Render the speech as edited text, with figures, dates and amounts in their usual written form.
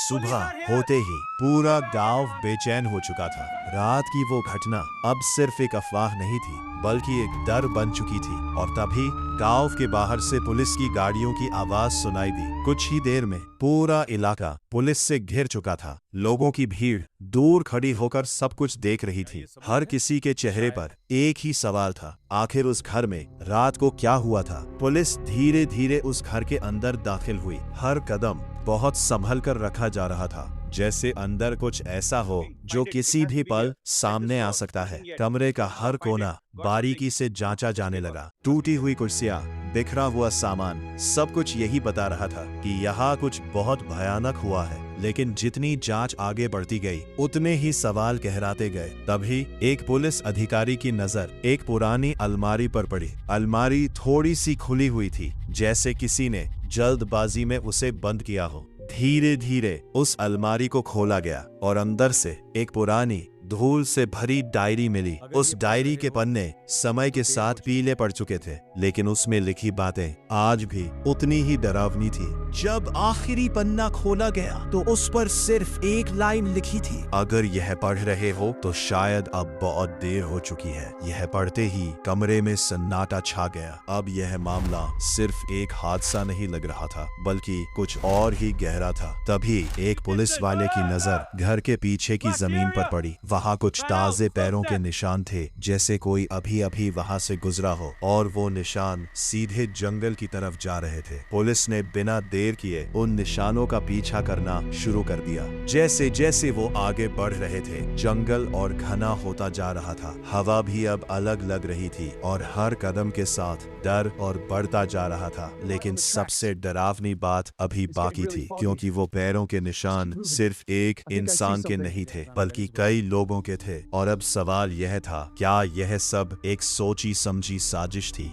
सुबह होते ही पूरा गांव बेचैन हो चुका था। रात की वो घटना अब सिर्फ एक अफवाह नहीं थी, बल्कि एक डर बन चुकी थी। और तभी गांव के बाहर से पुलिस की गाड़ियों की आवाज सुनाई दी। कुछ ही देर में पूरा इलाका पुलिस से घिर चुका था। लोगों की भीड़ दूर खड़ी होकर सब कुछ देख रही थी। हर किसी के चेहरे पर एक ही सवाल था, आखिर उस घर में रात को क्या हुआ था। पुलिस धीरे धीरे उस घर के अंदर दाखिल हुई। हर कदम बहुत संभल कर रखा जा रहा था, जैसे अंदर कुछ ऐसा हो जो किसी भी पल सामने आ सकता है। कमरे का हर कोना बारीकी से जांचा जाने लगा। टूटी हुई कुर्सियां, बिखरा हुआ सामान, सब कुछ यही बता रहा था कि यहाँ कुछ बहुत भयानक हुआ है। लेकिन जितनी जांच आगे बढ़ती गई, उतने ही सवाल गहराते गए। तभी एक पुलिस अधिकारी की नजर एक पुरानी अलमारी पर पड़ी। अलमारी थोड़ी सी खुली हुई थी, जैसे किसी ने जल्दबाजी में उसे बंद किया हो। धीरे धीरे उस अलमारी को खोला गया और अंदर से एक पुरानी धूल से भरी डायरी मिली। उस डायरी के पन्ने समय के साथ पीले पड़ चुके थे, लेकिन उसमें लिखी बातें आज भी उतनी ही डरावनी थी। जब आखिरी पन्ना खोला गया तो उस पर सिर्फ एक लाइन लिखी थी, अगर यह पढ़ रहे हो तो शायद अब बहुत देर हो चुकी है। यह पढ़ते ही कमरे में सन्नाटा छा गया। अब यह मामला सिर्फ एक हादसा नहीं लग रहा था, बल्कि कुछ और ही गहरा था। तभी एक पुलिस वाले की नजर घर के पीछे की जमीन पर पड़ी। वहाँ कुछ ताजे पैरों के निशान थे, जैसे कोई अभी अभी वहाँ से गुजरा हो, और वो निशान सीधे जंगल की तरफ जा रहे थे। पुलिस ने बिना देर किए उन निशानों का पीछा करना शुरू कर दिया। जैसे जैसे वो आगे बढ़ रहे थे, जंगल और घना होता जा रहा था। हवा भी अब अलग लग रही थी और हर कदम के साथ डर और बढ़ता जा रहा था। लेकिन सबसे डरावनी बात अभी बाकी थी, क्योंकि वो पैरों के निशान सिर्फ एक इंसान के नहीं थे, बल्कि कई लोगों के थे। और अब सवाल यह था, क्या यह सब एक सोची समझी साजिश थी,